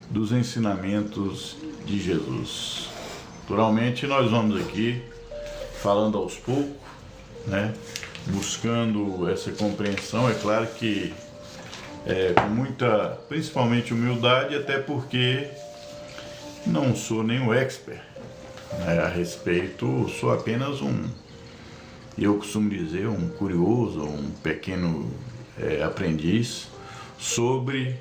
dos ensinamentos de Jesus. Naturalmente, nós vamos aqui falando aos poucos, né? Buscando essa compreensão. É claro que com muita, principalmente humildade, até porque não sou nenhum expert, né, a respeito, sou apenas eu costumo dizer, um curioso, um pequeno aprendiz sobre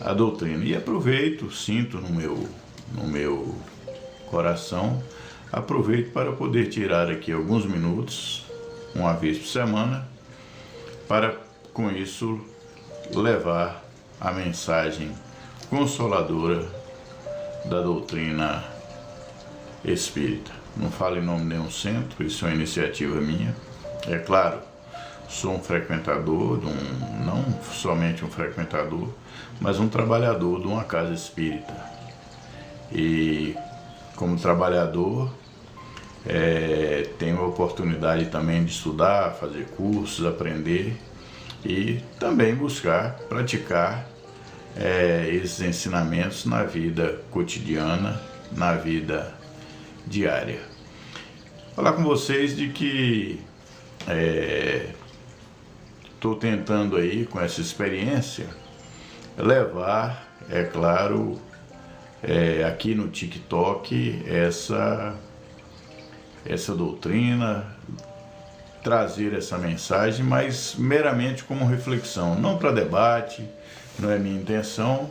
a doutrina. E aproveito, sinto no meu coração, aproveito para poder tirar aqui alguns minutos, uma vez por semana, para com isso levar a mensagem consoladora da doutrina espírita. Não falo em nome de nenhum centro, isso é uma iniciativa minha. É claro, sou um frequentador, não somente um frequentador, mas um trabalhador de uma casa espírita. E como trabalhador, tenho a oportunidade também de estudar, fazer cursos, aprender e também buscar praticar esses ensinamentos na vida cotidiana, na vida diária. Falar com vocês de que estou tentando aí, com essa experiência, levar, é claro, aqui no TikTok, essa doutrina, trazer essa mensagem, mas meramente como reflexão, não para debate, não é minha intenção,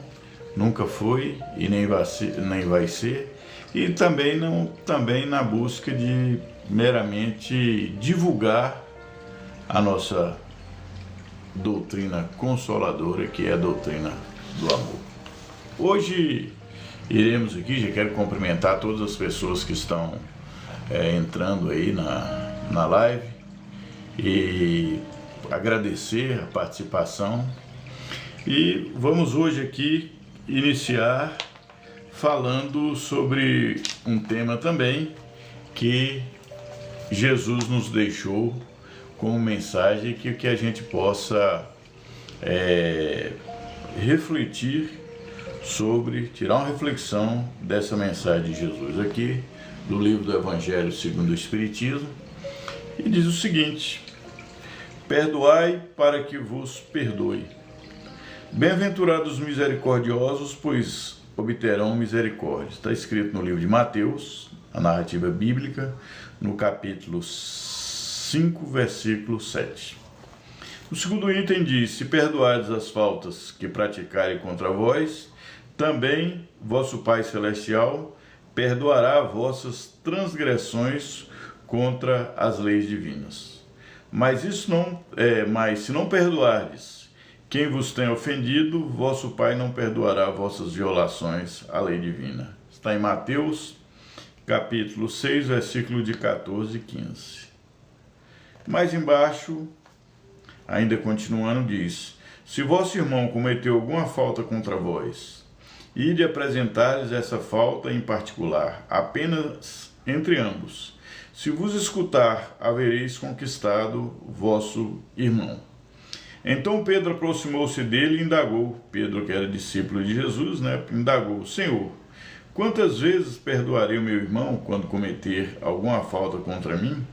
nunca foi e nem vai ser, e também na busca de meramente divulgar a nossa doutrina consoladora, que é a doutrina do amor. Hoje iremos aqui, já quero cumprimentar todas as pessoas que estão entrando aí na live e agradecer a participação. E vamos hoje aqui iniciar falando sobre um tema também que Jesus nos deixou como mensagem, que a gente possa refletir sobre, tirar uma reflexão dessa mensagem de Jesus aqui, do livro do Evangelho segundo o Espiritismo, e diz o seguinte: perdoai para que vos perdoe. Bem-aventurados os misericordiosos, pois obterão misericórdia. Está escrito no livro de Mateus, a narrativa bíblica, no capítulo 5, versículo 7. O segundo item diz: se perdoardes as faltas que praticarem contra vós, também vosso Pai Celestial perdoará vossas transgressões contra as leis divinas. Mas se não perdoardes quem vos tem ofendido, vosso Pai não perdoará vossas violações à lei divina. Está em Mateus, capítulo 6, versículo de 14 e 15. Mais embaixo, ainda continuando, diz: se vosso irmão cometeu alguma falta contra vós, ide apresentar-lhes essa falta em particular, apenas entre ambos. Se vos escutar, havereis conquistado vosso irmão. Então Pedro aproximou-se dele e indagou. Pedro, que era discípulo de Jesus, indagou: Senhor, quantas vezes perdoarei o meu irmão quando cometer alguma falta contra mim?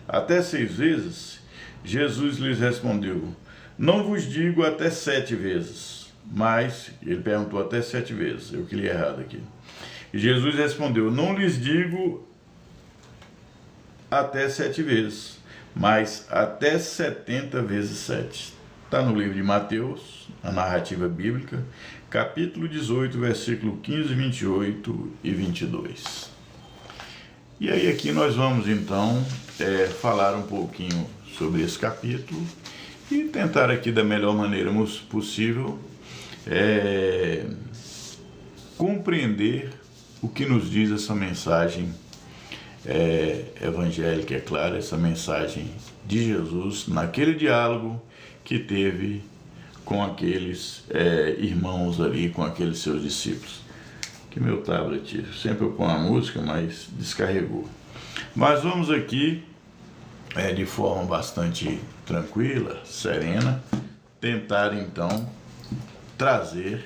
Até 6 vezes? Jesus lhes respondeu: não vos digo até 7 vezes. Mas, ele perguntou até 7 vezes, eu que li errado aqui. E Jesus respondeu: não lhes digo até 7 vezes, mas até 70 vezes 7. Está no livro de Mateus, a narrativa bíblica, capítulo 18, versículo 15, 28 e 22. E aí aqui nós vamos então falar um pouquinho sobre esse capítulo e tentar aqui da melhor maneira possível compreender o que nos diz essa mensagem evangélica, é claro, essa mensagem de Jesus naquele diálogo que teve com aqueles irmãos ali, com aqueles seus discípulos. Que meu tablet, sempre eu ponho a música, mas descarregou. Mas vamos aqui, de forma bastante tranquila, serena, tentar então trazer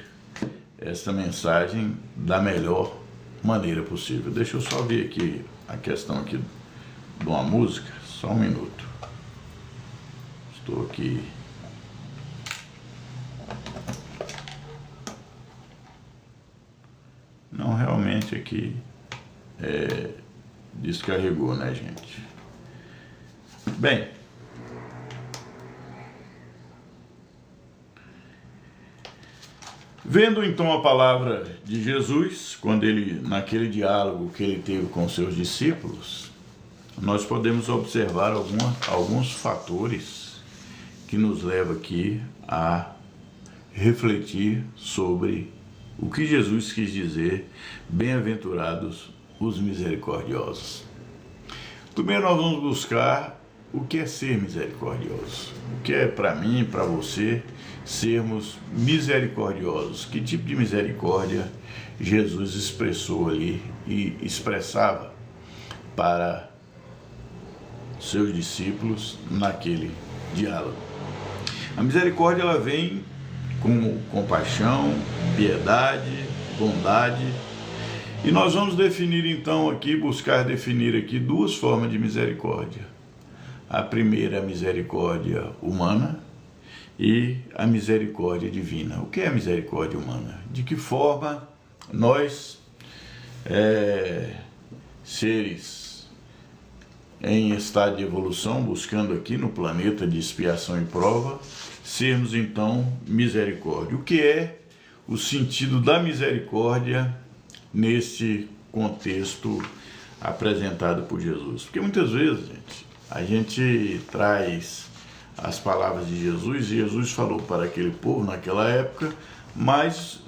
essa mensagem da melhor maneira possível. Deixa eu só ver aqui a questão aqui de uma música, só um minuto. Estou aqui. Não, realmente aqui descarregou, né, gente? Bem, vendo então a palavra de Jesus, quando ele, naquele diálogo que ele teve com seus discípulos, nós podemos observar alguns fatores que nos levam aqui a refletir sobre o que Jesus quis dizer: bem-aventurados os misericordiosos. Primeiro nós vamos buscar o que é ser misericordioso. O que é para mim, para você, sermos misericordiosos. Que tipo de misericórdia Jesus expressou ali e expressava para seus discípulos naquele diálogo. A misericórdia, ela vem com compaixão, piedade, bondade. E nós vamos definir então aqui, buscar definir aqui duas formas de misericórdia. A primeira é a misericórdia humana e a misericórdia divina. O que é a misericórdia humana? De que forma nós, seres em estado de evolução, buscando aqui no planeta de expiação e prova, sermos então misericórdia. O que é o sentido da misericórdia nesse contexto apresentado por Jesus? Porque muitas vezes, a gente traz as palavras de Jesus, e Jesus falou para aquele povo naquela época, mas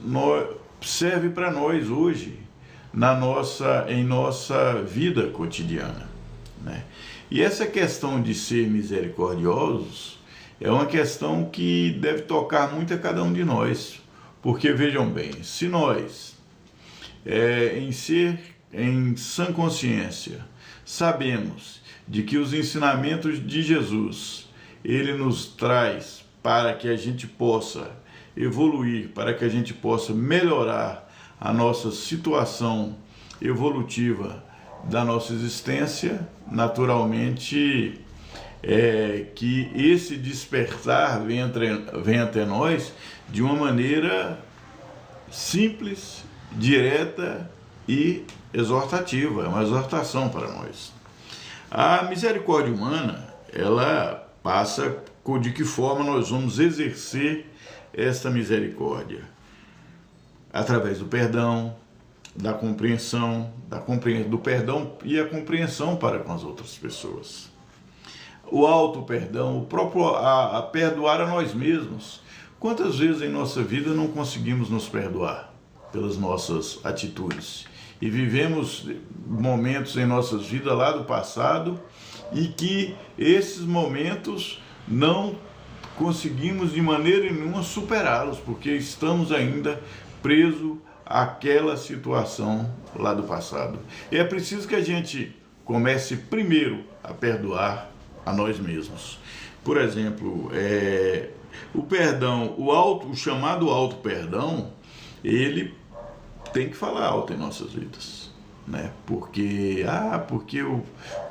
serve para nós hoje, em nossa vida cotidiana, né? E essa questão de ser misericordiosos é uma questão que deve tocar muito a cada um de nós, porque vejam bem, se nós, em sã consciência, sabemos de que os ensinamentos de Jesus, ele nos traz para que a gente possa evoluir, para que a gente possa melhorar a nossa situação evolutiva da nossa existência, naturalmente que esse despertar vem até nós de uma maneira simples, direta e exortativa, é uma exortação para nós. A misericórdia humana, ela passa de que forma nós vamos exercer esta misericórdia? Através do perdão, da compreensão, do perdão e a compreensão para com as outras pessoas. O auto-perdão, o próprio a perdoar a nós mesmos. Quantas vezes em nossa vida não conseguimos nos perdoar pelas nossas atitudes? E vivemos momentos em nossas vidas lá do passado e que esses momentos não conseguimos de maneira nenhuma superá-los, porque estamos ainda presos àquela situação lá do passado. E é preciso que a gente comece primeiro a perdoar a nós mesmos. Por exemplo, o perdão, o chamado auto-perdão, ele tem que falar alto em nossas vidas, né? Porque eu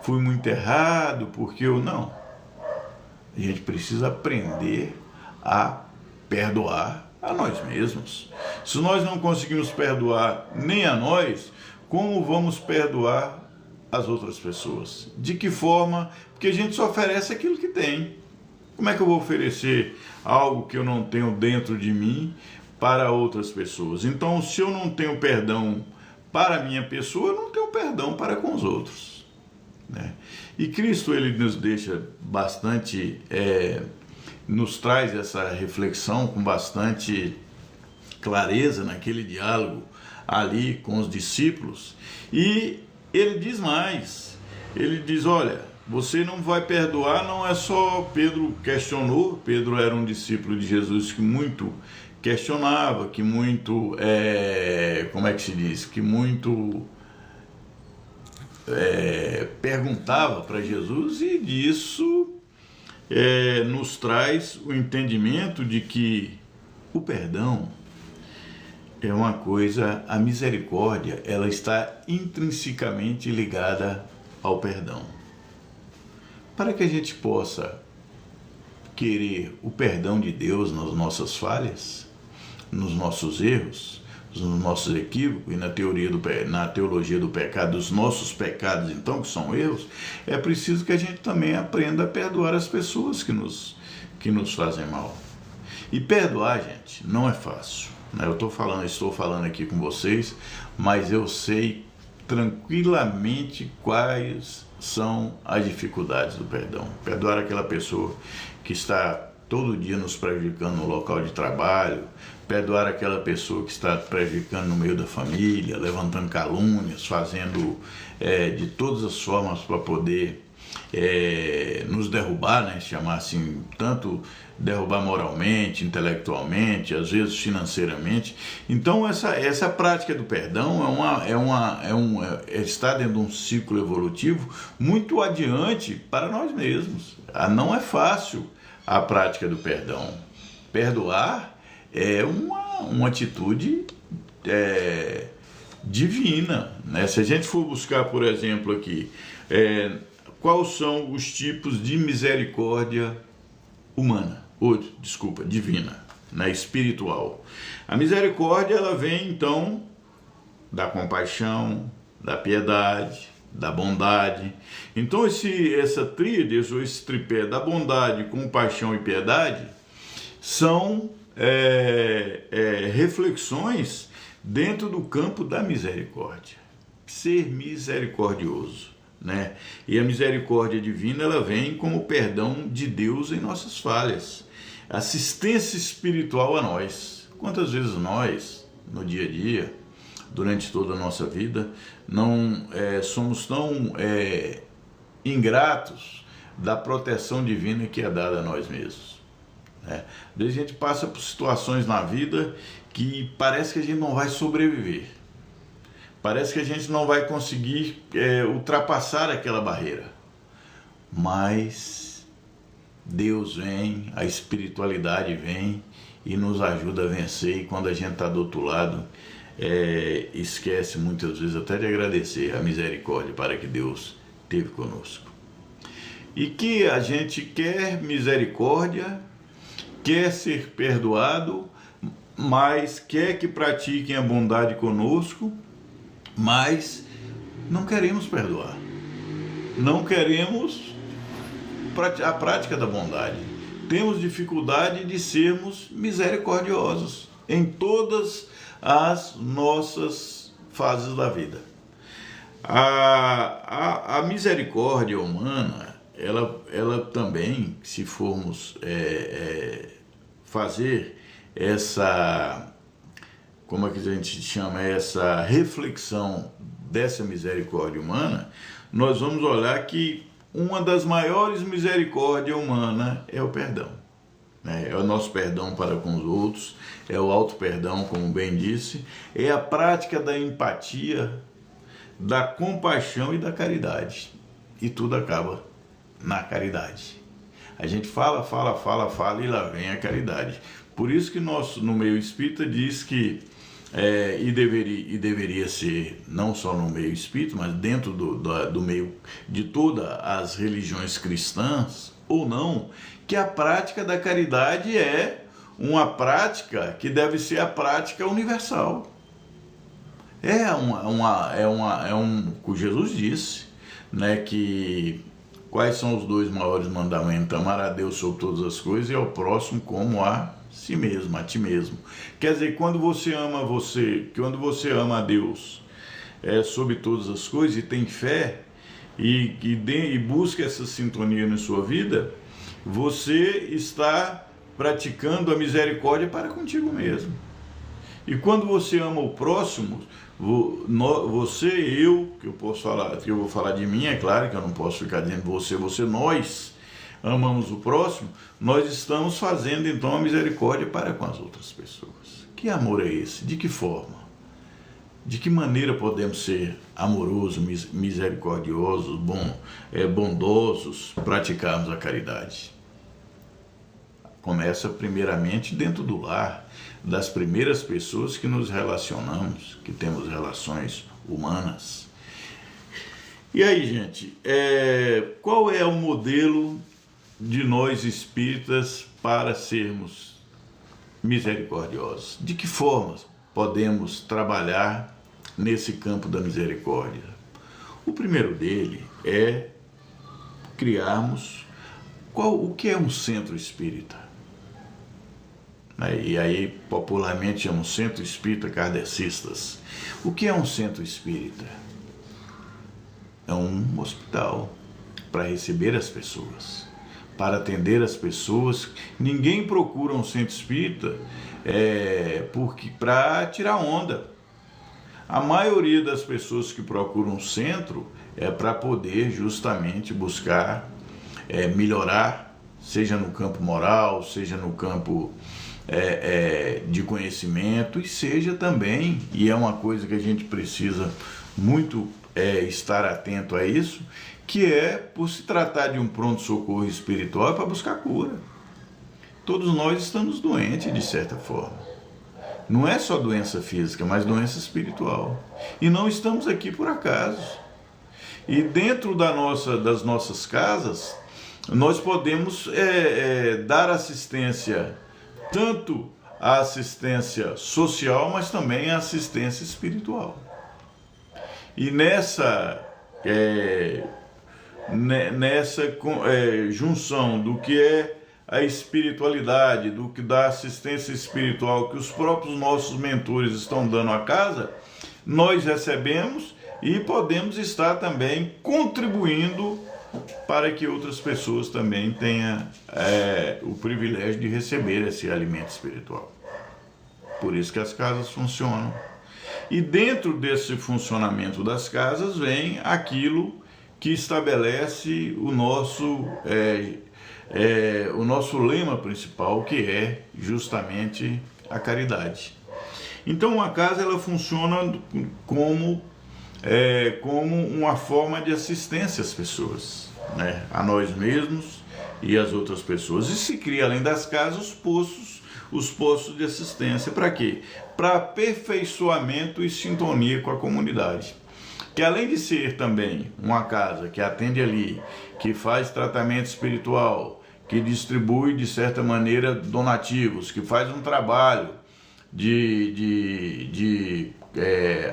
fui muito errado, porque eu não. A gente precisa aprender a perdoar a nós mesmos. Se nós não conseguimos perdoar nem a nós, como vamos perdoar as outras pessoas? De que forma? Porque a gente só oferece aquilo que tem. Como é que eu vou oferecer algo que eu não tenho dentro de mim para outras pessoas? Então, se eu não tenho perdão para a minha pessoa, eu não tenho perdão para com os outros, né? E Cristo, ele nos deixa bastante, nos traz essa reflexão com bastante clareza naquele diálogo ali com os discípulos. E ele diz mais, ele diz: olha, você não vai perdoar, não é só... Pedro questionou, Pedro era um discípulo de Jesus que muito questionava, que muito, como é que se diz, que muito perguntava para Jesus, e disso nos traz o entendimento de que o perdão é uma coisa, a misericórdia, ela está intrinsecamente ligada ao perdão. Para que a gente possa querer o perdão de Deus nas nossas falhas, nos nossos erros, nos nossos equívocos e na teologia do pecado, dos nossos pecados, então, que são erros, é preciso que a gente também aprenda a perdoar as pessoas que nos fazem mal. E perdoar, gente, não é fácil. Eu estou falando aqui com vocês, mas eu sei tranquilamente quais são as dificuldades do perdão. Perdoar aquela pessoa que está todo dia nos prejudicando no local de trabalho, perdoar aquela pessoa que está prejudicando no meio da família, levantando calúnias, fazendo de todas as formas para poder nos derrubar, né? Chamar assim, tanto derrubar moralmente, intelectualmente, às vezes financeiramente. Então essa prática do perdão está dentro de um ciclo evolutivo muito adiante para nós mesmos. Não é fácil a prática do perdão. Perdoar é uma atitude divina, né? Se a gente for buscar, por exemplo, aqui, quais são os tipos de misericórdia humana, divina, né? Espiritual. A misericórdia, ela vem então da compaixão, da piedade, da bondade. Então essa tríade, ou esse tripé da bondade, compaixão e piedade, são reflexões dentro do campo da misericórdia. Ser misericordioso, né? E a misericórdia divina, ela vem como perdão de Deus em nossas falhas, assistência espiritual a nós. Quantas vezes nós, no dia a dia, durante toda a nossa vida, não somos tão ingratos da proteção divina que é dada a nós mesmos, né? Às vezes a gente passa por situações na vida que parece que a gente não vai sobreviver, parece que a gente não vai conseguir ultrapassar aquela barreira, mas Deus vem, a espiritualidade vem e nos ajuda a vencer, e quando a gente está do outro lado, esquece muitas vezes até de agradecer a misericórdia para que Deus teve conosco. E que a gente quer misericórdia, quer ser perdoado, mas quer que pratiquem a bondade conosco, mas não queremos perdoar, não queremos a prática da bondade. Temos dificuldade de sermos misericordiosos em todas as nossas fases da vida. A misericórdia humana, ela também, se formos fazer essa, como é que a gente chama, essa reflexão dessa misericórdia humana, nós vamos olhar que uma das maiores misericórdias humanas é o perdão, né? É o nosso perdão para com os outros, é o auto-perdão, como bem disse, é a prática da empatia, da compaixão e da caridade. E tudo acaba na caridade. A gente fala e lá vem a caridade. Por isso que no meio espírita diz que, e deveria ser, não só no meio espírita, mas dentro do meio de todas as religiões cristãs, ou não, que a prática da caridade é uma prática que deve ser a prática universal. O Jesus disse, né, que quais são os dois maiores mandamentos? Amar a Deus sobre todas as coisas e ao próximo como a si mesmo, a ti mesmo. Quer dizer, quando você ama a Deus sobre todas as coisas e tem fé e busca essa sintonia na sua vida, você está praticando a misericórdia para contigo mesmo. E quando você ama o próximo, que eu vou falar de mim, é claro que eu não posso ficar dizendo nós amamos o próximo, nós estamos fazendo então a misericórdia para com as outras pessoas. Que amor é esse? De que forma? De que maneira podemos ser amorosos, misericordiosos, bondosos, praticarmos a caridade? começa primeiramente dentro do lar, das primeiras pessoas que nos relacionamos, que temos relações humanas. E aí, gente, qual é o modelo de nós espíritas para sermos misericordiosos? De que forma podemos trabalhar nesse campo da misericórdia? O primeiro dele é criarmos o que é um centro espírita. E aí, popularmente, chamam centro espírita kardecistas. O que é um centro espírita? É um hospital para receber as pessoas, para atender as pessoas. Ninguém procura um centro espírita para tirar onda. A maioria das pessoas que procuram um centro é para poder justamente buscar melhorar, seja no campo moral, seja no campo de conhecimento, e seja também, e é uma coisa que a gente precisa muito estar atento a isso, que por se tratar de um pronto-socorro espiritual, é para buscar cura. Todos nós estamos doentes, de certa forma. Não é só doença física, mas doença espiritual. E não estamos aqui por acaso. E dentro das nossas casas, nós podemos dar assistência, tanto a assistência social, mas também a assistência espiritual. E nessa junção do que é a espiritualidade, do que da assistência espiritual que os próprios nossos mentores estão dando à casa, nós recebemos e podemos estar também contribuindo para que outras pessoas também tenham o privilégio de receber esse alimento espiritual. Por isso que as casas funcionam. E dentro desse funcionamento das casas vem aquilo que estabelece o nosso lema principal, que é justamente a caridade. Então a casa ela funciona como uma forma de assistência às pessoas, né? A nós mesmos e às outras pessoas. E se cria, além das casas, os postos de assistência. Para quê? Para aperfeiçoamento e sintonia com a comunidade. Que além de ser também uma casa que atende ali, que faz tratamento espiritual, que distribui de certa maneira donativos, que faz um trabalho de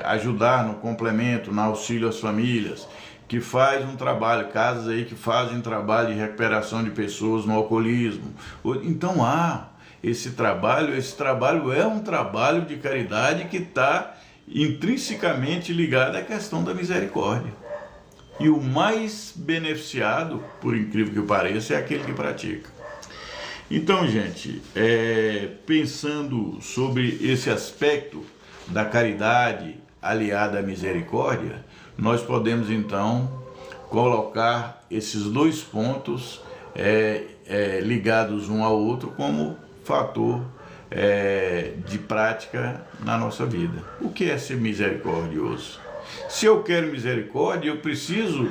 ajudar no complemento, no auxílio às famílias, que faz um trabalho, casas aí que fazem trabalho de recuperação de pessoas no alcoolismo. Então esse trabalho é um trabalho de caridade que está intrinsecamente ligado à questão da misericórdia. E o mais beneficiado, por incrível que pareça, é aquele que pratica. Então, gente, pensando sobre esse aspecto da caridade aliada à misericórdia, nós podemos então colocar esses dois pontos ligados um ao outro como fator de prática na nossa vida. O que é ser misericordioso? Se eu quero misericórdia, eu preciso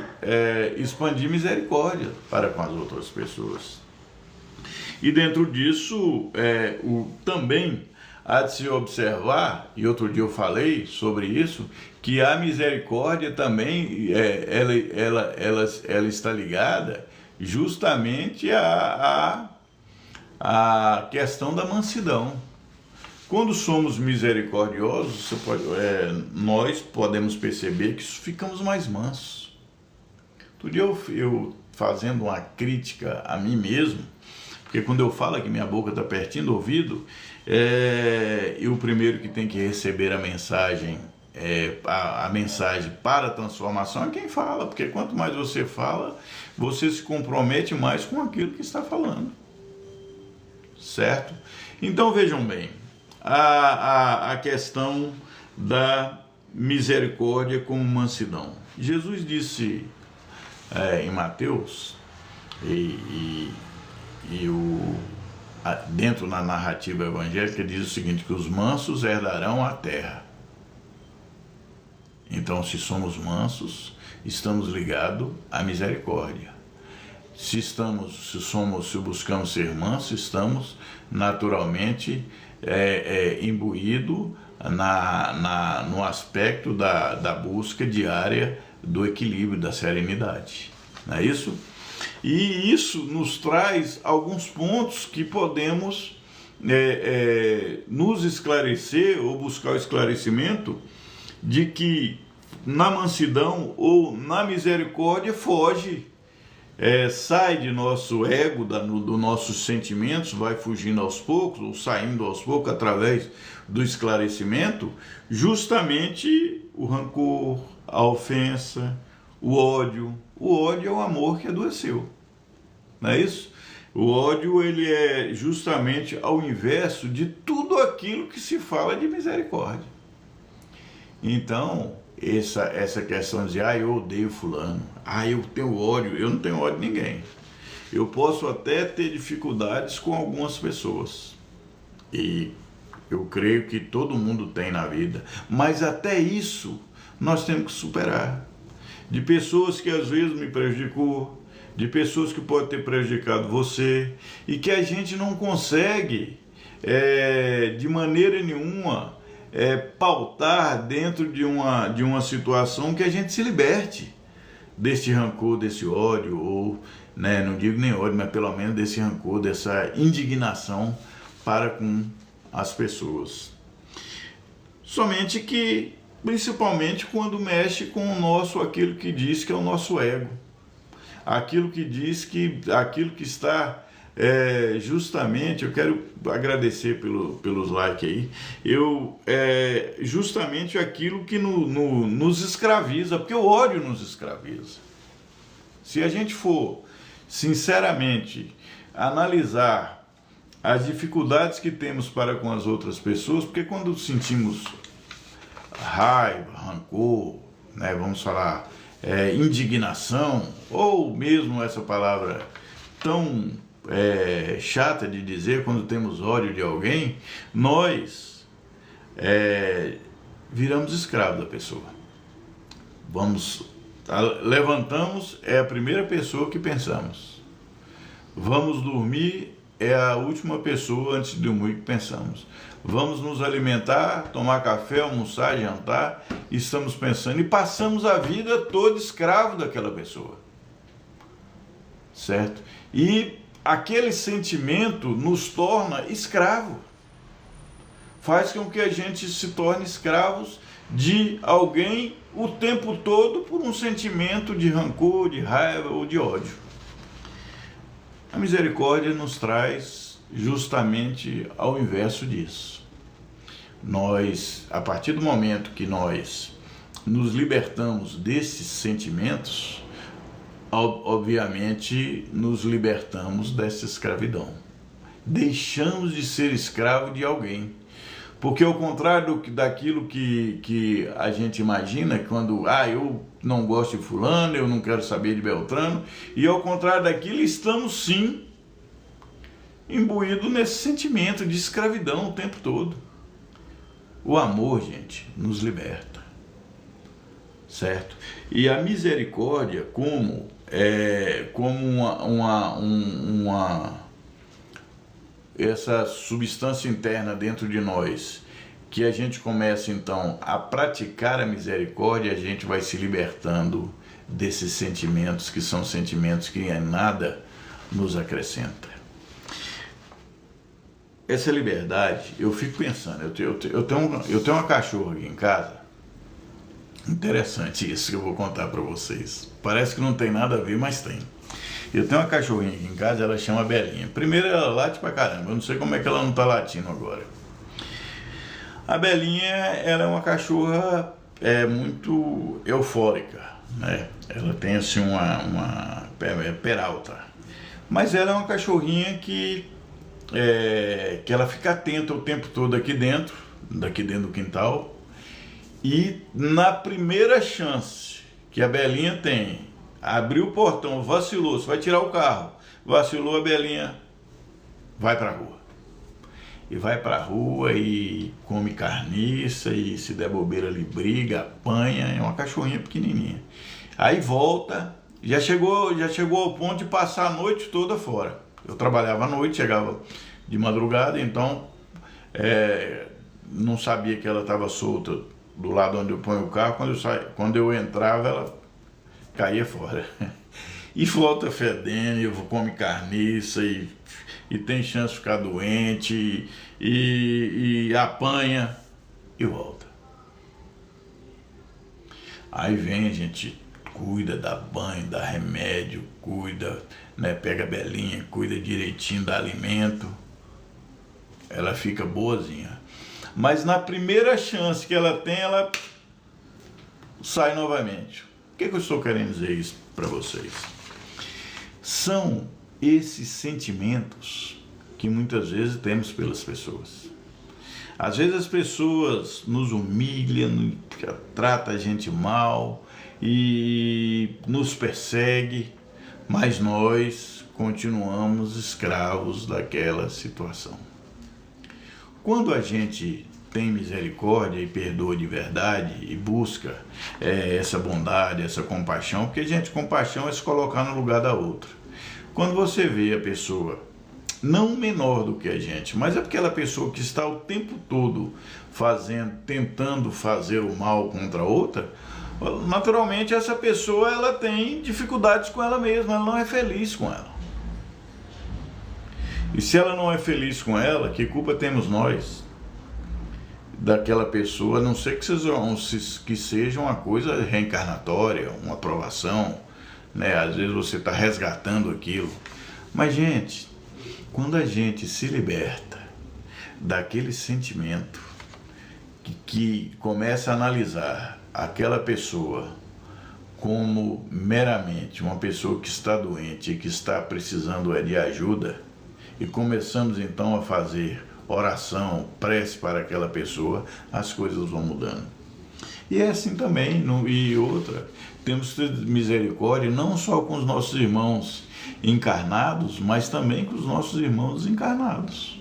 expandir misericórdia para com as outras pessoas. E dentro disso, também há de se observar, e outro dia eu falei sobre isso, que a misericórdia também ela está ligada justamente à questão da mansidão. Quando somos misericordiosos, nós podemos perceber que ficamos mais mansos. Outro dia eu fazendo uma crítica a mim mesmo, porque quando eu falo que minha boca está pertinho do ouvido, e o primeiro que tem que receber a mensagem para a transformação é quem fala, porque quanto mais você fala, você se compromete mais com aquilo que está falando. Certo? Então vejam bem, a questão da misericórdia como mansidão. Jesus disse em Mateus, dentro da narrativa evangélica, diz o seguinte, que os mansos herdarão a terra. Então, se somos mansos, estamos ligados à misericórdia. se buscamos ser mansos, estamos naturalmente imbuído no aspecto da busca diária do equilíbrio, da serenidade. Não é isso? E isso nos traz alguns pontos que podemos nos esclarecer ou buscar o esclarecimento de que na mansidão ou na misericórdia foge, sai de nosso ego, dos nossos sentimentos, vai fugindo aos poucos ou saindo aos poucos através do esclarecimento, justamente o rancor, a ofensa, o ódio. O ódio é o amor que adoeceu, não é isso? O ódio, ele é justamente ao inverso de tudo aquilo que se fala de misericórdia. Então, essa questão de, eu odeio fulano, eu tenho ódio, eu não tenho ódio de ninguém. Eu posso até ter dificuldades com algumas pessoas, e eu creio que todo mundo tem na vida, mas até isso nós temos que superar. De pessoas que às vezes me prejudicou, de pessoas que podem ter prejudicado você, e que a gente não consegue, de maneira nenhuma, pautar dentro de uma situação que a gente se liberte desse rancor, desse ódio, ou, não digo nem ódio, mas pelo menos desse rancor, dessa indignação para com as pessoas. Somente que, principalmente quando mexe com aquilo que diz que é o nosso ego, aquilo que diz que aquilo que está justamente, eu quero agradecer pelos likes aí, justamente aquilo que nos escraviza, porque o ódio nos escraviza. Se a gente for sinceramente analisar as dificuldades que temos para com as outras pessoas, porque quando sentimos raiva, rancor, vamos falar, indignação, ou mesmo essa palavra tão chata de dizer, quando temos ódio de alguém, nós viramos escravos da pessoa. Levantamos, é a primeira pessoa que pensamos. Vamos dormir, é a última pessoa antes de dormir que pensamos. Vamos nos alimentar, tomar café, almoçar, jantar, estamos pensando e passamos a vida toda escravo daquela pessoa, certo? E aquele sentimento nos torna escravo, faz com que a gente se torne escravos de alguém o tempo todo por um sentimento de rancor, de raiva ou de ódio. A misericórdia nos traz justamente ao inverso disso. Nós, a partir do momento que nós nos libertamos desses sentimentos, obviamente nos libertamos dessa escravidão. Deixamos de ser escravo de alguém. Porque ao contrário daquilo que a gente imagina, quando eu não gosto de fulano, eu não quero saber de Beltrano, e ao contrário daquilo, estamos sim imbuídos nesse sentimento de escravidão o tempo todo. O amor, gente, nos liberta, certo? E a misericórdia como essa substância interna dentro de nós, que a gente começa então a praticar a misericórdia, a gente vai se libertando desses sentimentos que são sentimentos que em nada nos acrescenta. Essa liberdade, eu fico pensando, eu tenho uma cachorra aqui em casa, interessante isso que eu vou contar para vocês, parece que não tem nada a ver, mas tem. Eu tenho uma cachorrinha aqui em casa, ela chama Belinha. Primeiro ela late pra caramba, eu não sei como é que ela não tá latindo agora. A Belinha, ela é uma cachorra muito eufórica, né? Ela tem assim uma peralta. Mas ela é uma cachorrinha que ela fica atenta o tempo todo aqui dentro do quintal. E na primeira chance que a Belinha tem, abriu o portão, vacilou, você vai tirar o carro, vacilou, a Belinha vai pra rua. E vai pra rua e come carniça, e se der bobeira ali briga, apanha, é uma cachorrinha pequenininha. Aí volta já chegou ao ponto de passar a noite toda fora. Eu trabalhava à noite, chegava de madrugada, então não sabia que ela estava solta do lado onde eu ponho o carro. Quando eu entrava, ela caía fora. E volta fedendo, come carniça e tem chance de ficar doente e apanha e volta. Aí vem, a gente cuida, dá banho, dá remédio, cuida, né, pega a belinha, cuida direitinho, dá alimento, ela fica boazinha. Mas na primeira chance que ela tem, ela sai novamente. O que eu estou querendo dizer isso para vocês? São esses sentimentos que muitas vezes temos pelas pessoas. Às vezes as pessoas nos humilham, tratam a gente mal e nos perseguem, mas nós continuamos escravos daquela situação. Quando a gente tem misericórdia e perdoa de verdade e busca essa bondade, essa compaixão, porque, gente, compaixão é se colocar no lugar da outra. Quando você vê a pessoa não menor do que a gente, mas é aquela pessoa que está o tempo todo tentando fazer o mal contra a outra, naturalmente essa pessoa ela tem dificuldades com ela mesma, ela não é feliz com ela. E se ela não é feliz com ela, que culpa temos nós daquela pessoa, a não ser que seja uma coisa reencarnatória, uma provação, né? Às vezes você está resgatando aquilo. Mas, gente, quando a gente se liberta daquele sentimento que começa a analisar aquela pessoa como meramente uma pessoa que está doente e que está precisando de ajuda, e começamos então a fazer oração, prece para aquela pessoa, as coisas vão mudando. E é assim também, e outra, temos que ter misericórdia não só com os nossos irmãos encarnados, mas também com os nossos irmãos desencarnados.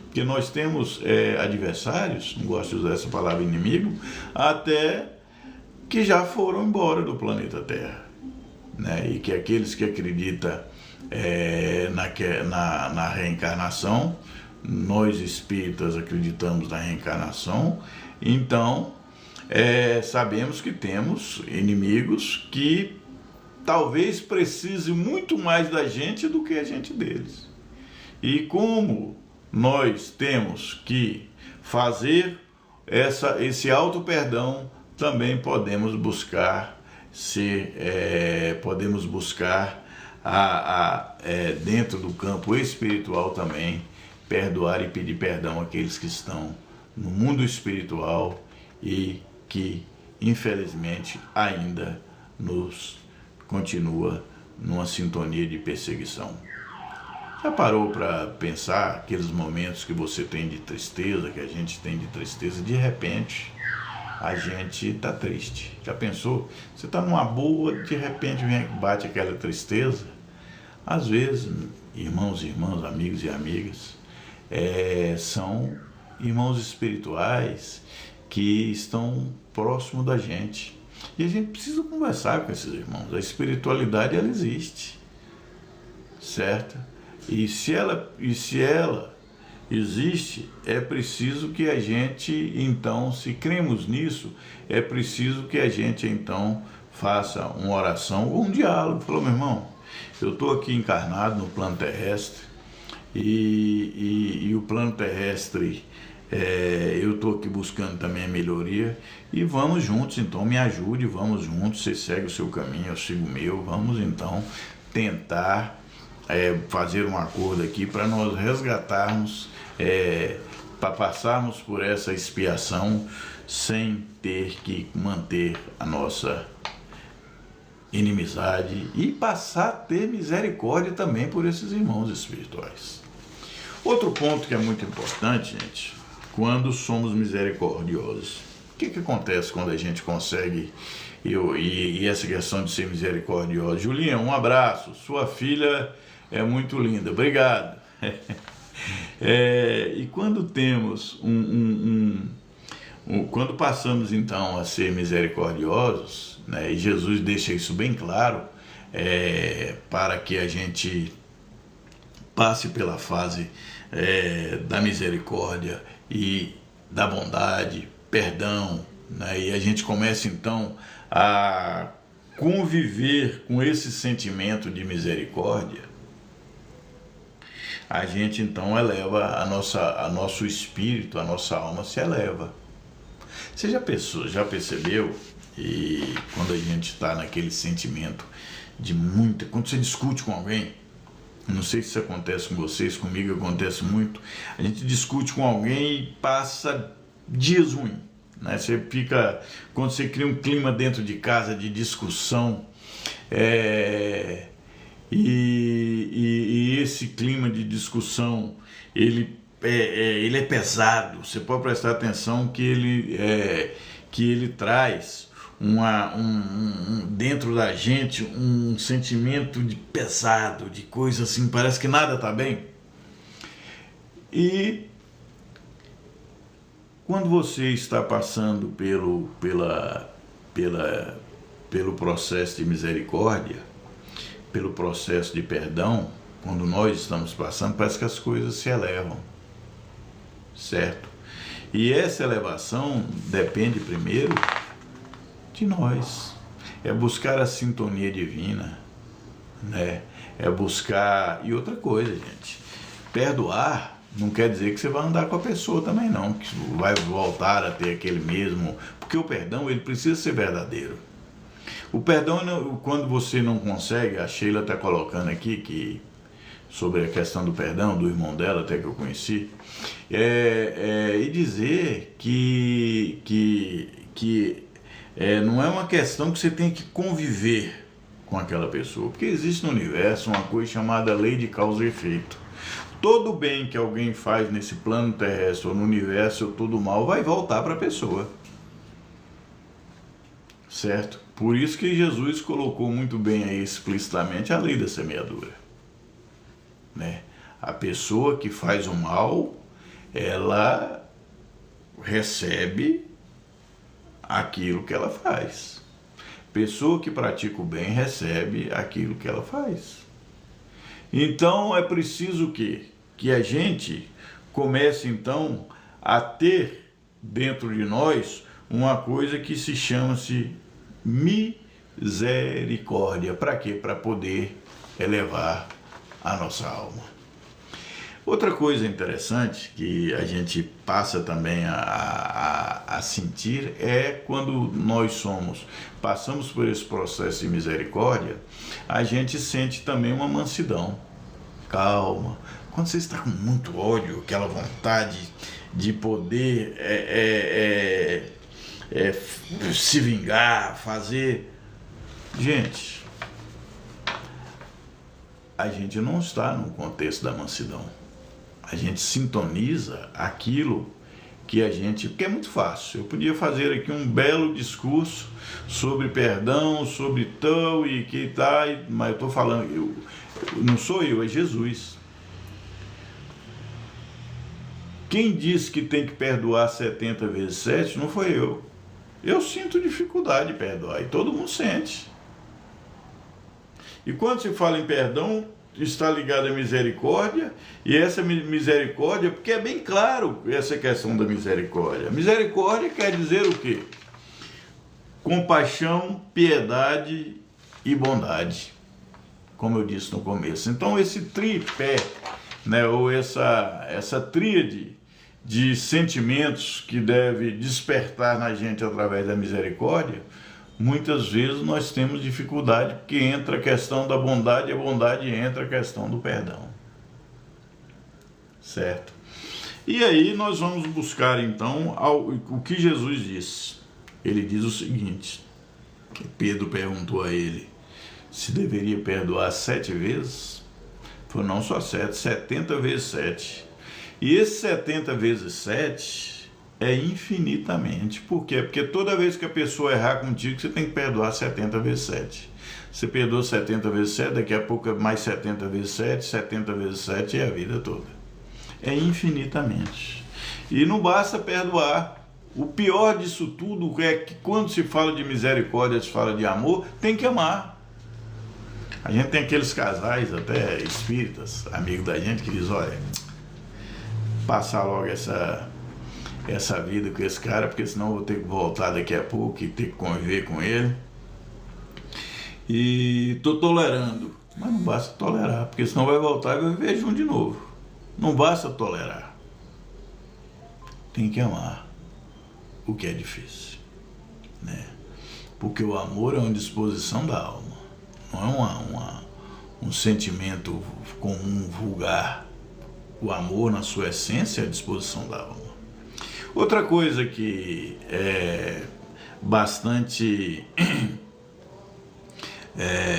Porque nós temos adversários, não gosto de usar essa palavra inimigo, até que já foram embora do planeta Terra, né? E que aqueles que acreditam na reencarnação, nós espíritas acreditamos na reencarnação, então sabemos que temos inimigos que talvez precisem muito mais da gente do que a gente deles. E como nós temos que fazer esse auto-perdão, também podemos buscar dentro do campo espiritual também, perdoar e pedir perdão àqueles que estão no mundo espiritual e que, infelizmente, ainda nos continua numa sintonia de perseguição. Já parou para pensar aqueles momentos que você tem de tristeza, que a gente tem de tristeza, de repente a gente está triste. Já pensou? Você está numa boa, de repente bate aquela tristeza. Às vezes, irmãos e irmãs, amigos e amigas, são irmãos espirituais que estão próximos da gente. E a gente precisa conversar com esses irmãos. A espiritualidade, ela existe, certo? E se ela existe, é preciso que a gente, então, se cremos nisso, é preciso que a gente, então, faça uma oração ou um diálogo. Falou, meu irmão, eu estou aqui encarnado no plano terrestre e o plano terrestre, eu estou aqui buscando também a melhoria e vamos juntos, então, me ajude, vamos juntos, você segue o seu caminho, eu sigo o meu, vamos, então, tentar fazer um acordo aqui para nós resgatarmos, para passarmos por essa expiação sem ter que manter a nossa inimizade e passar a ter misericórdia também por esses irmãos espirituais. Outro ponto que é muito importante, gente, quando somos misericordiosos. O que acontece quando a gente consegue, e essa questão de ser misericordioso? Julinha, um abraço, sua filha é muito linda, obrigado. E quando temos quando passamos então a ser misericordiosos, né, e Jesus deixa isso bem claro, para que a gente passe pela fase da misericórdia e da bondade, perdão, né? E a gente começa então a conviver com esse sentimento de misericórdia, a gente então eleva nosso espírito, a nossa alma se eleva. Você já percebeu? E quando a gente está naquele sentimento quando você discute com alguém, não sei se isso acontece com vocês, comigo acontece muito, a gente discute com alguém e passa dias ruins, né? Quando você cria um clima dentro de casa de discussão, e esse clima de discussão, ele é pesado. Você pode prestar atenção que ele traz dentro da gente um sentimento de pesado, de coisa assim, parece que nada está bem. E quando você está passando pelo processo de misericórdia, pelo processo de perdão, quando nós estamos passando, parece que as coisas se elevam, certo? E essa elevação depende primeiro de nós, é buscar a sintonia divina, né? É buscar, e outra coisa, gente, perdoar não quer dizer que você vai andar com a pessoa também não, que vai voltar a ter aquele mesmo, porque o perdão, ele precisa ser verdadeiro. O perdão, quando você não consegue, a Sheila está colocando aqui sobre a questão do perdão, do irmão dela, até que eu conheci, e dizer que não é uma questão que você tem que conviver com aquela pessoa, porque existe no universo uma coisa chamada lei de causa e efeito. Todo bem que alguém faz nesse plano terrestre ou no universo, ou todo mal, vai voltar para a pessoa, certo? Por isso que Jesus colocou muito bem aí explicitamente a lei da semeadura, né? A pessoa que faz o mal, ela recebe aquilo que ela faz. Pessoa que pratica o bem recebe aquilo que ela faz. Então é preciso que a gente comece então a ter dentro de nós uma coisa que se chama-se misericórdia. Para quê? Para poder elevar a nossa alma. Outra coisa interessante que a gente passa também a sentir é quando nós passamos por esse processo de misericórdia, a gente sente também uma mansidão, calma. Quando você está com muito ódio, aquela vontade de poder se vingar, fazer... Gente, a gente não está no contexto da mansidão. A gente sintoniza aquilo que a gente... Porque é muito fácil. Eu podia fazer aqui um belo discurso sobre perdão, sobre tal e que tá, mas eu estou falando... não sou eu, é Jesus. Quem disse que tem que perdoar 70 vezes 7 não foi eu. Eu sinto dificuldade de perdoar e todo mundo sente. E quando se fala em perdão, está ligado à misericórdia, e essa misericórdia, porque é bem claro essa questão da misericórdia. Misericórdia quer dizer o quê? Compaixão, piedade e bondade, como eu disse no começo. Então esse tripé, né, ou essa tríade de sentimentos que deve despertar na gente através da misericórdia, muitas vezes nós temos dificuldade, porque entra a questão da bondade, e a bondade entra a questão do perdão, certo? E aí nós vamos buscar então o que Jesus disse. Ele diz o seguinte, que Pedro perguntou a ele se deveria perdoar 7 vezes. Falou, não só 7, 70 vezes 7. E esse 70 vezes 7 é infinitamente. Por quê? Porque toda vez que a pessoa errar contigo, você tem que perdoar 70 vezes 7. Você perdoa 70 vezes 7, daqui a pouco é mais 70 vezes 7, 70 vezes 7 é a vida toda. É infinitamente. E não basta perdoar. O pior disso tudo é que quando se fala de misericórdia, se fala de amor, tem que amar. A gente tem aqueles casais, até espíritas, amigos da gente, que diz, olha, passar logo essa vida com esse cara, porque senão eu vou ter que voltar daqui a pouco e ter que conviver com ele. E tô tolerando. Mas não basta tolerar, porque senão vai voltar e vai viver junto de novo. Não basta tolerar. Tem que amar, o que é difícil, né? Porque o amor é uma disposição da alma, não é um sentimento comum, vulgar. O amor, na sua essência, é a disposição da alma. Outra coisa que é bastante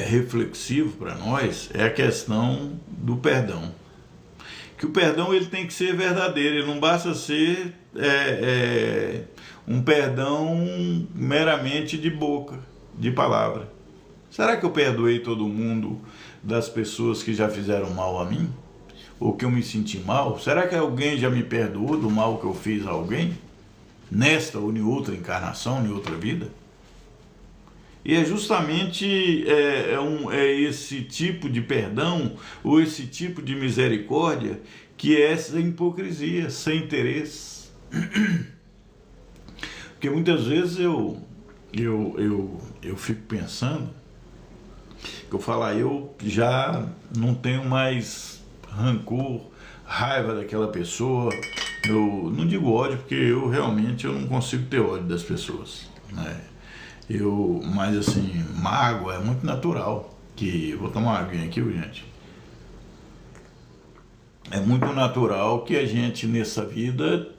reflexivo para nós é a questão do perdão. Que o perdão ele tem que ser verdadeiro, ele não basta ser um perdão meramente de boca, de palavra. Será que eu perdoei todo mundo das pessoas que já fizeram mal a mim? Ou que eu me senti mal? Será que alguém já me perdoou do mal que eu fiz a alguém? Nesta ou em outra encarnação, em outra vida? E é justamente esse tipo de perdão ou esse tipo de misericórdia que é essa hipocrisia, sem interesse. Porque muitas vezes eu fico pensando que eu falo, eu já não tenho mais rancor, raiva daquela pessoa. Eu não digo ódio, porque eu realmente não consigo ter ódio das pessoas, né? Mas assim, mágoa é muito natural. Vou tomar uma aguinha aqui, gente. É muito natural que a gente nessa vida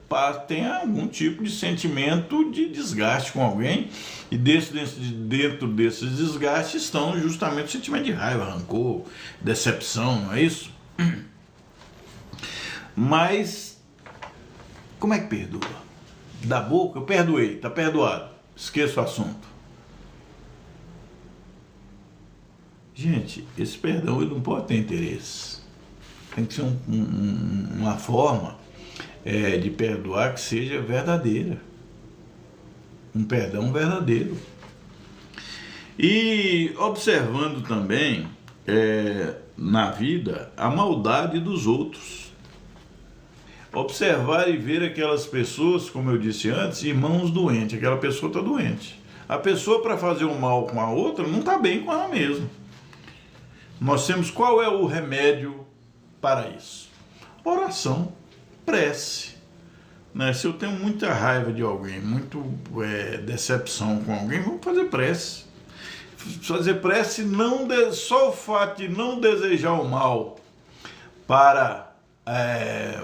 tenha algum tipo de sentimento de desgaste com alguém, e dentro desses desgastes estão justamente o sentimento de raiva, rancor, decepção, não é isso? Mas como é que perdoa? Da boca, eu perdoei, tá perdoado, esqueça o assunto. Gente, esse perdão ele não pode ter interesse. Tem que ser uma forma de perdoar que seja verdadeira. Um perdão verdadeiro. E observando também na vida a maldade dos outros. Observar e ver aquelas pessoas, como eu disse antes, irmãos doentes. Aquela pessoa está doente. A pessoa, para fazer o mal com a outra, não está bem com ela mesma. Nós temos qual é o remédio para isso? Oração, prece. Né? Se eu tenho muita raiva de alguém, muito decepção com alguém, vamos fazer prece. Fazer prece, só o fato de não desejar o mal para...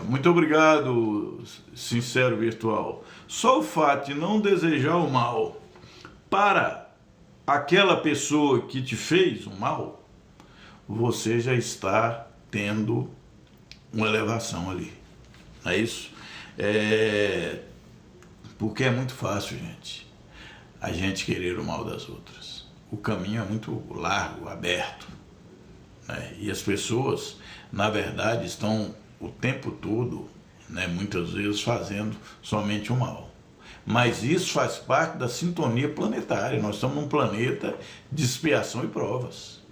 muito obrigado, sincero virtual. Só o fato de não desejar o mal para aquela pessoa que te fez o mal, você já está tendo uma elevação ali. Não é isso? Porque é muito fácil, gente, a gente querer o mal das outras. O caminho é muito largo, aberto, né? E as pessoas, na verdade, estão o tempo todo, né, muitas vezes fazendo somente o mal. Mas isso faz parte da sintonia planetária. Nós estamos num planeta de expiação e provas,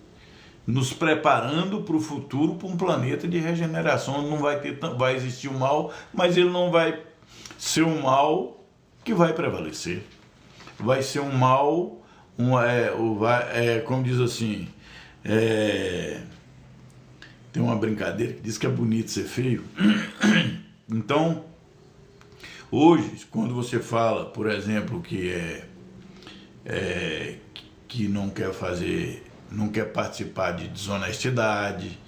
nos preparando para o futuro, para um planeta de regeneração. Não vai existir o mal, mas ele não vai ser um mal que vai prevalecer. Vai ser um mal, como diz assim, tem uma brincadeira que diz que é bonito ser feio. Então, hoje, quando você fala, por exemplo, que não quer participar de desonestidade,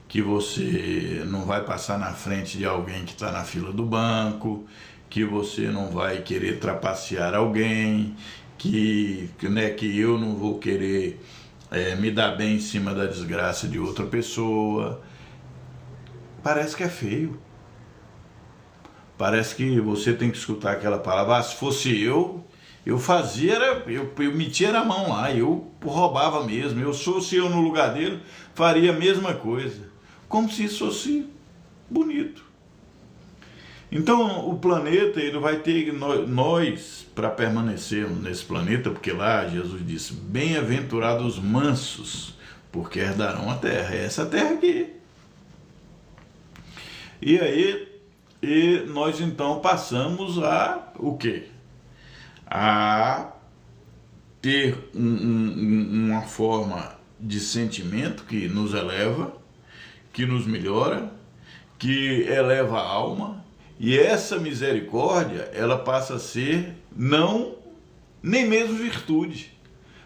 que você não vai passar na frente de alguém que está na fila do banco, que você não vai querer trapacear alguém, que eu não vou querer me dar bem em cima da desgraça de outra pessoa. Parece que é feio. Parece que você tem que escutar aquela palavra, se fosse eu fazia, eu metia na mão lá, eu roubava mesmo, se eu no lugar dele, faria a mesma coisa. Como se isso fosse bonito. Então o planeta, ele vai ter, nós para permanecermos nesse planeta, porque lá Jesus disse, bem-aventurados os mansos, porque herdarão a terra. É essa terra aqui. E aí, nós então passamos a o quê? A ter uma forma de sentimento que nos eleva, que nos melhora, que eleva a alma, e essa misericórdia, ela passa a ser nem mesmo virtude,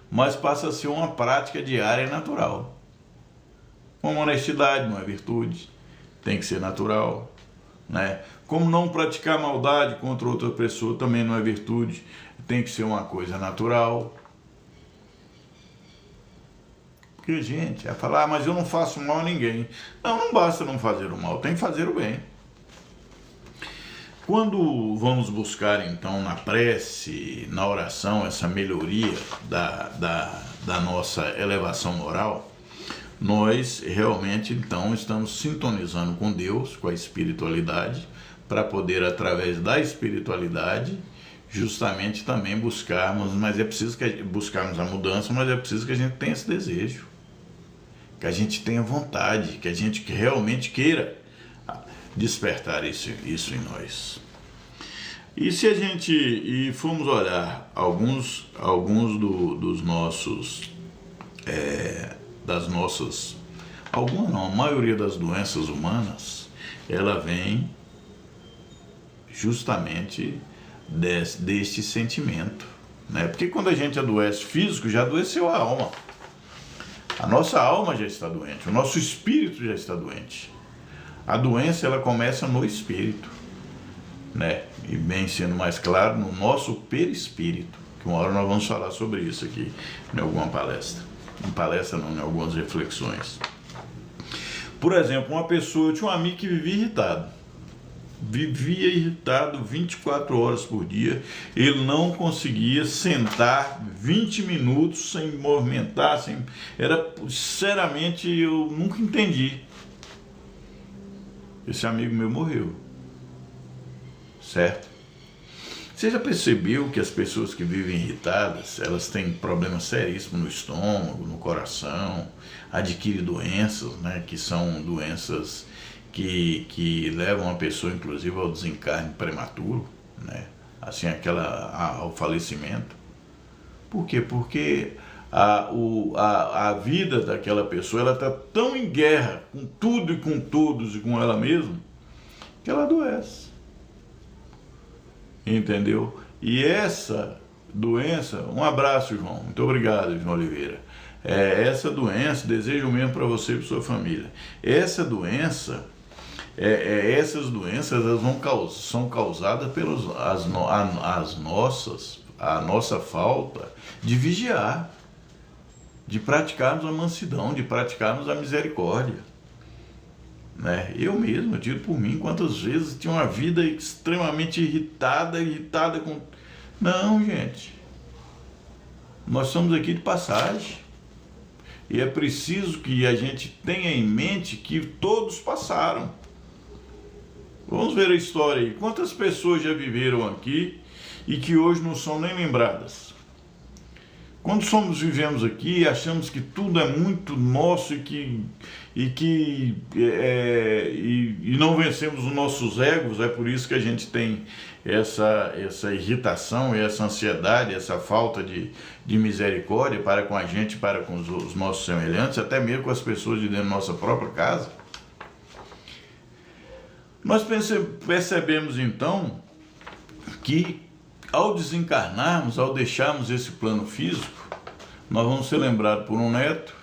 mas passa a ser uma prática diária e natural. Como honestidade não é virtude, tem que ser natural, né? Como não praticar maldade contra outra pessoa também não é virtude, tem que ser uma coisa natural. Porque, gente, é falar, mas eu não faço mal a ninguém. Não basta não fazer o mal, tem que fazer o bem. Quando vamos buscar, então, na prece, na oração, essa melhoria da nossa elevação moral, nós realmente, então, estamos sintonizando com Deus, com a espiritualidade, para poder, através da espiritualidade, justamente também buscarmos, mas é preciso buscarmos a mudança, mas é preciso que a gente tenha esse desejo, que a gente tenha vontade, que a gente realmente queira despertar isso em nós. E se a gente formos olhar alguns dos nossos, a maioria das doenças humanas, ela vem justamente deste sentimento, né? Porque quando a gente adoece físico, já adoeceu a alma. A nossa alma já está doente, o nosso espírito já está doente. A doença, ela começa no espírito, né? E bem sendo mais claro, no nosso perispírito, que uma hora nós vamos falar sobre isso aqui em alguma palestra. Em palestra não, em algumas reflexões. Por exemplo, eu tinha um amigo que vivia irritado 24 horas por dia, ele não conseguia sentar 20 minutos sem movimentar, sinceramente, eu nunca entendi. Esse amigo meu morreu, certo? Você já percebeu que as pessoas que vivem irritadas, elas têm problemas seríssimos no estômago, no coração, adquirem doenças, né, que são doenças que levam a pessoa, inclusive, ao desencarne prematuro, né, assim, ao falecimento. Por quê? Porque a vida daquela pessoa, ela está tão em guerra com tudo e com todos e com ela mesma, que ela adoece. Entendeu? E essa doença, um abraço, João, muito obrigado, João Oliveira. Essa doença, desejo mesmo para você e para sua família. Essa doença, essas doenças, elas são causadas pelas a nossa falta de vigiar, de praticarmos a mansidão, de praticarmos a misericórdia, né? Eu mesmo, eu tiro por mim, quantas vezes tinha uma vida extremamente irritada com... Não, gente, nós estamos aqui de passagem, e é preciso que a gente tenha em mente que todos passaram. Vamos ver a história aí, quantas pessoas já viveram aqui e que hoje não são nem lembradas? Quando vivemos aqui, achamos que tudo é muito nosso e não vencemos os nossos egos, é por isso que a gente tem essa irritação, essa ansiedade, essa falta de misericórdia para com a gente, para com os nossos semelhantes, até mesmo com as pessoas de dentro da nossa própria casa. Nós percebemos então que ao desencarnarmos, ao deixarmos esse plano físico, nós vamos ser lembrados por um neto,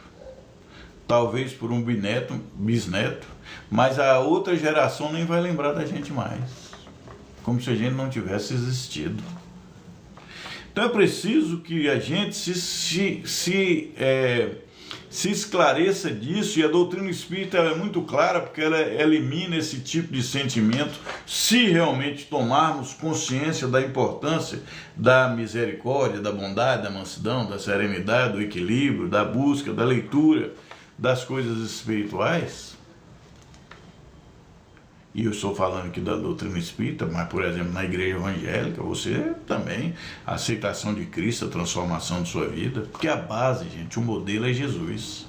talvez por um bisneto, mas a outra geração nem vai lembrar da gente mais, como se a gente não tivesse existido. Então é preciso que a gente se esclareça disso, e a doutrina espírita é muito clara, porque ela elimina esse tipo de sentimento, se realmente tomarmos consciência da importância da misericórdia, da bondade, da mansidão, da serenidade, do equilíbrio, da busca, da leitura das coisas espirituais. E eu estou falando aqui da doutrina espírita, mas, por exemplo, na igreja evangélica, você também, a aceitação de Cristo, a transformação de sua vida, porque a base, gente, o modelo é Jesus.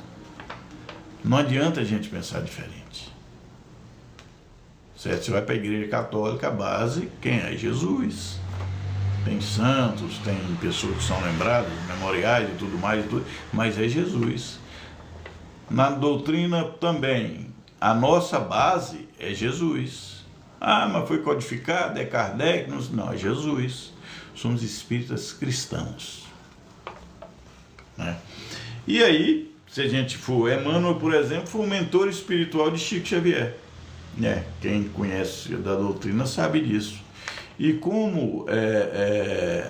Não adianta a gente pensar diferente. Certo? Você vai para a igreja católica, a base, quem é? Jesus. Tem santos, tem pessoas que são lembradas, memoriais e tudo mais, mas é Jesus. Na doutrina também, a nossa base é Jesus. Ah, mas foi codificado, é Kardec? Não, é Jesus. Somos espíritas cristãos. Né? E aí, se a gente for, Emmanuel, por exemplo, foi o mentor espiritual de Chico Xavier. Né? Quem conhece da doutrina sabe disso. E como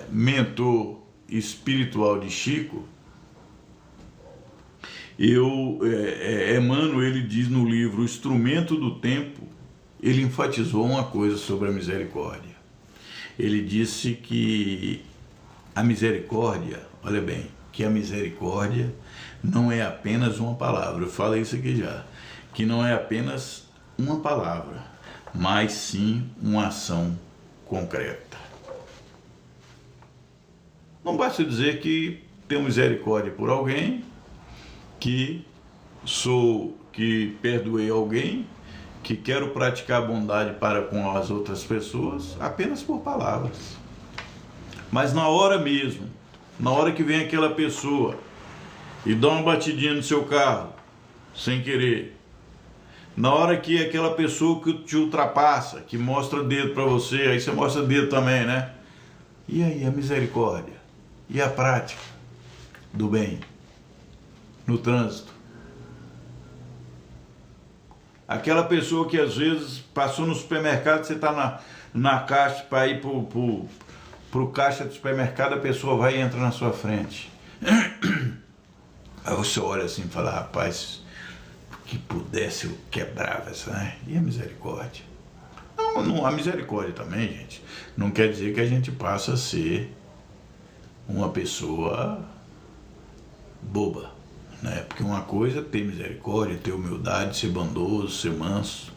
mentor espiritual de Chico, Emmanuel, ele diz no livro O Instrumento do Tempo, ele enfatizou uma coisa sobre a misericórdia. Ele disse que a misericórdia, olha bem, que a misericórdia não é apenas uma palavra, eu falei isso aqui já, que não é apenas uma palavra, mas sim uma ação concreta. Não basta dizer que tenho misericórdia por alguém, que perdoei alguém, que quero praticar bondade para com as outras pessoas, apenas por palavras. Mas na hora mesmo, na hora que vem aquela pessoa e dá uma batidinha no seu carro, sem querer, na hora que aquela pessoa que te ultrapassa, que mostra dedo para você, aí você mostra dedo também, né? E aí a misericórdia? E a prática do bem no trânsito? Aquela pessoa que às vezes passou no supermercado, você está na caixa para ir pro caixa do supermercado, a pessoa vai e entra na sua frente. Aí você olha assim e fala, rapaz, que pudesse eu quebrava essa, né? E a misericórdia? Não, a misericórdia também, gente, não quer dizer que a gente passa a ser uma pessoa boba, né? Porque uma coisa é ter misericórdia, ter humildade, ser bondoso, ser manso,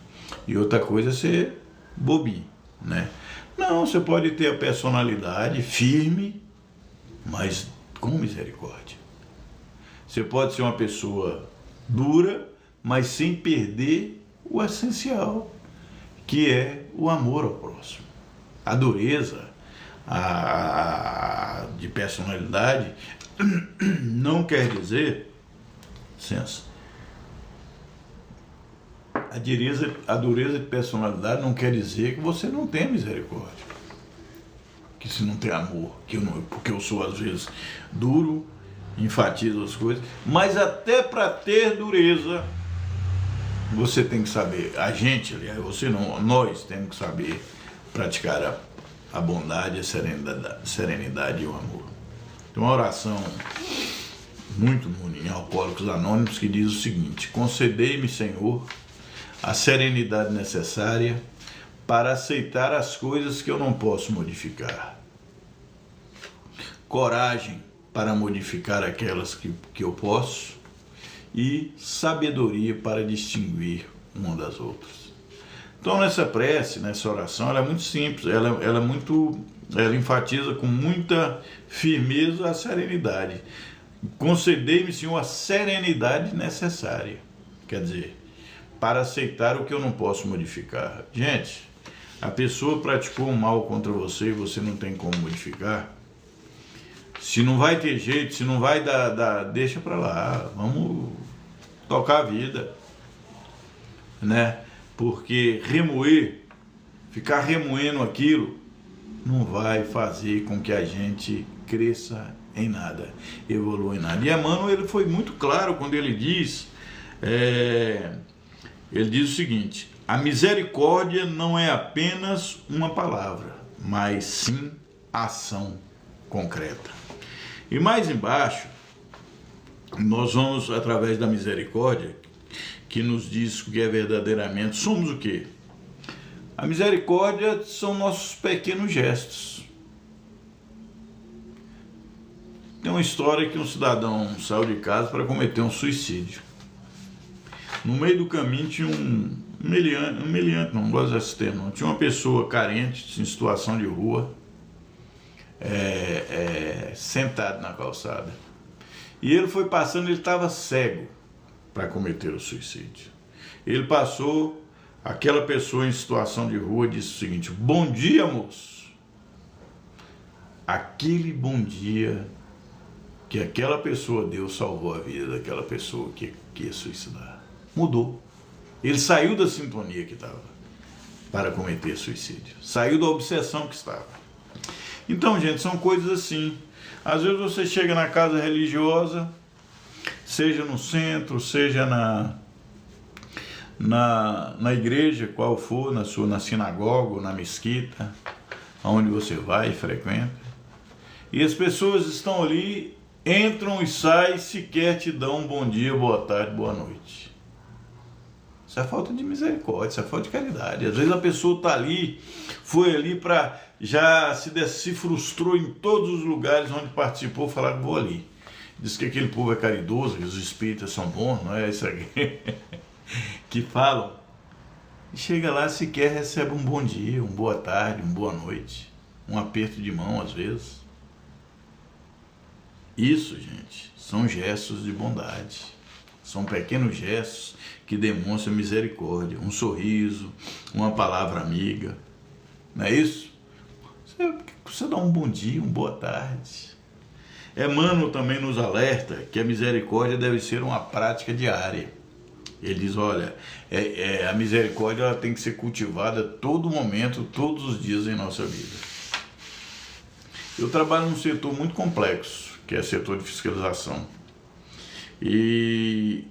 e outra coisa é ser bobinho, né? Não, você pode ter a personalidade firme, mas com misericórdia. Você pode ser uma pessoa dura, mas sem perder o essencial, que é o amor ao próximo. A dureza de personalidade não quer dizer, licença, a dureza de personalidade não quer dizer que você não tem misericórdia, que você não tem amor, porque eu sou às vezes duro, enfatizo as coisas, mas até para ter dureza, você tem que saber, a gente, aliás, você não, nós temos que saber praticar a bondade, a serenidade e o amor. Tem uma oração muito bonita em Alcoólicos Anônimos que diz o seguinte: concedei-me, Senhor, a serenidade necessária para aceitar as coisas que eu não posso modificar, coragem para modificar aquelas que eu posso, e sabedoria para distinguir uma das outras. Então nessa prece, nessa oração, ela é muito simples, ela enfatiza com muita firmeza a serenidade. Concedei-me, Senhor, a serenidade necessária, quer dizer, para aceitar o que eu não posso modificar. Gente, a pessoa praticou um mal contra você e você não tem como modificar. Se não vai ter jeito, se não vai dar, deixa pra lá, vamos tocar a vida, né? Porque ficar remoendo aquilo, não vai fazer com que a gente cresça em nada, evolua em nada. E Emmanuel, ele foi muito claro quando ele diz o seguinte: a misericórdia não é apenas uma palavra, mas sim ação concreta. E mais embaixo, nós vamos, através da misericórdia, que nos diz que é verdadeiramente, somos o quê? A misericórdia são nossos pequenos gestos. Tem uma história que um cidadão saiu de casa para cometer um suicídio. No meio do caminho tinha um meliante, não gosto desse termo, não. Tinha uma pessoa carente, em situação de rua, sentado na calçada. E ele foi passando, ele estava cego. para cometer o suicídio. Ele passou, aquela pessoa em situação de rua disse o seguinte: bom dia, moço. Aquele bom dia que aquela pessoa deu salvou a vida daquela pessoa que ia suicidar. Mudou. Ele saiu da sintonia que estava para cometer suicídio. Saiu da obsessão que estava. Então, gente, são coisas assim. Às vezes você chega na casa religiosa, seja no centro, seja na igreja, qual for, na sinagoga ou na mesquita, aonde você vai e frequenta, e as pessoas estão ali, entram e saem, sequer te dão um bom dia, boa tarde, boa noite. Isso é falta de misericórdia, isso é falta de caridade. Às vezes a pessoa está ali, foi ali para, já se frustrou em todos os lugares onde participou, falar que vou ali. Diz que aquele povo é caridoso, que os espíritas são bons, não é isso aqui que falam. E chega lá, sequer recebe um bom dia, uma boa tarde, uma boa noite, um aperto de mão às vezes. Isso, gente, são gestos de bondade. São pequenos gestos que demonstram misericórdia. Um sorriso, uma palavra amiga. Não é isso? Você dá um bom dia, uma boa tarde. Emmanuel também nos alerta que a misericórdia deve ser uma prática diária. Ele diz, olha, a misericórdia ela tem que ser cultivada a todo momento, todos os dias em nossa vida. Eu trabalho num setor muito complexo, que é o setor de fiscalização. E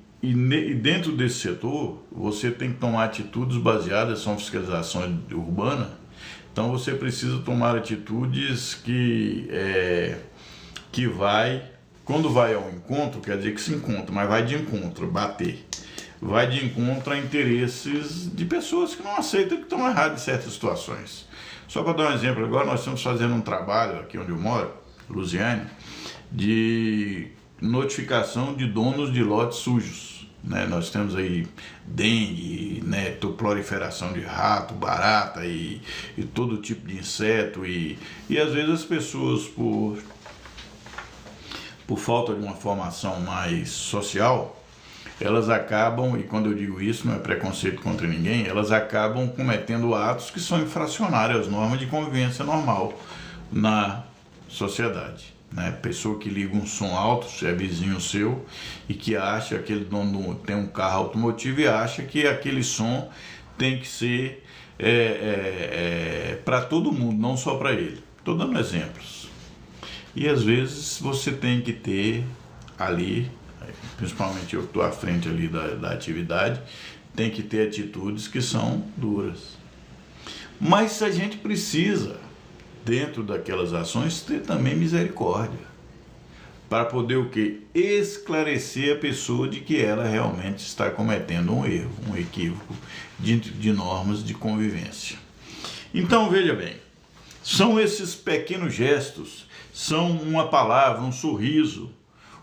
dentro desse setor, você tem que tomar atitudes baseadas, são fiscalizações urbanas, então você precisa tomar atitudes que vai, quando vai ao encontro, quer dizer que se encontra, mas vai de encontro, bater. Vai de encontro a interesses de pessoas que não aceitam que estão erradas em certas situações. Só para dar um exemplo, agora nós estamos fazendo um trabalho aqui onde eu moro, Lusiane, de notificação de donos de lotes sujos. Né? Nós temos aí dengue, né? Proliferação de rato, barata e todo tipo de inseto e às vezes as pessoas por falta de uma formação mais social, elas acabam, e quando eu digo isso não é preconceito contra ninguém, elas acabam cometendo atos que são infracionários às normas de convivência normal na sociedade. Né? Pessoa que liga um som alto, se é vizinho seu, e que acha, aquele dono tem um carro automotivo e acha que aquele som tem que ser para todo mundo, não só para ele. Estou dando exemplos. E às vezes você tem que ter ali, principalmente eu que estou à frente ali da atividade, tem que ter atitudes que são duras. Mas a gente precisa, dentro daquelas ações, ter também misericórdia. Para poder o quê? Esclarecer a pessoa de que ela realmente está cometendo um erro, um equívoco de normas de convivência. Então, veja bem, são esses pequenos gestos, são uma palavra, um sorriso,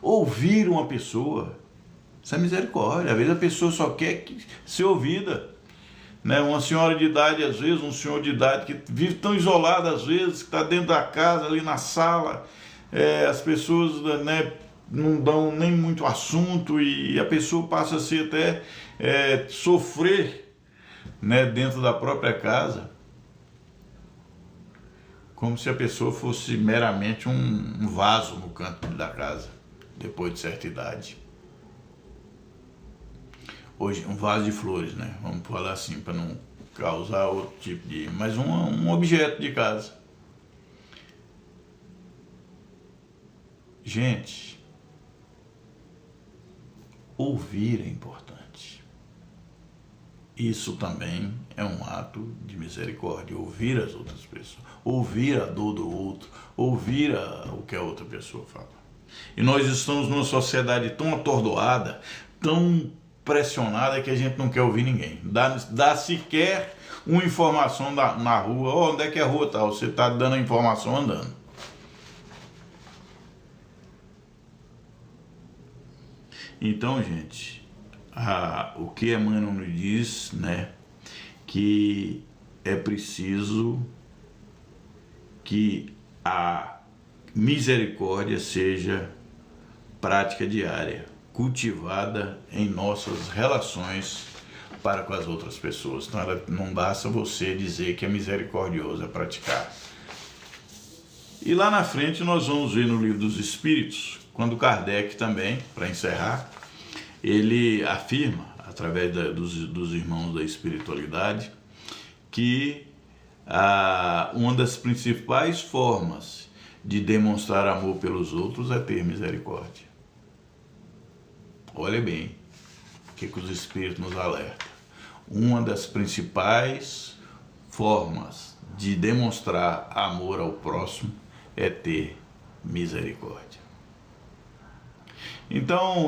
ouvir uma pessoa. Isso é misericórdia. Às vezes a pessoa só quer ser ouvida. Né? Uma senhora de idade, às vezes, um senhor de idade que vive tão isolado, às vezes, que está dentro da casa, ali na sala, as pessoas, né, não dão nem muito assunto e a pessoa passa a ser até sofrer, né, dentro da própria casa, como se a pessoa fosse meramente um vaso no canto da casa, depois de certa idade. Hoje, um vaso de flores, né? Vamos falar assim, para não causar outro tipo de... Mas um objeto de casa. Gente, ouvir é importante. Isso também é um ato de misericórdia. Ouvir as outras pessoas. Ouvir a dor do outro. Ouvir o que a outra pessoa fala. E nós estamos numa sociedade tão atordoada, tão pressionada que a gente não quer ouvir ninguém. Dá sequer uma informação na rua. Oh, onde é que é a rua tal? Você está dando a informação andando. Então, gente, o que Emmanuel nos diz, né, que é preciso que a misericórdia seja prática diária, cultivada em nossas relações para com as outras pessoas. Então, não basta você dizer que é misericordioso, é praticar. E lá na frente nós vamos ver no Livro dos Espíritos, quando Kardec também, para encerrar, ele afirma, através dos irmãos da espiritualidade, que uma das principais formas de demonstrar amor pelos outros é ter misericórdia. Olha bem o que os Espíritos nos alertam. Uma das principais formas de demonstrar amor ao próximo é ter misericórdia. Então,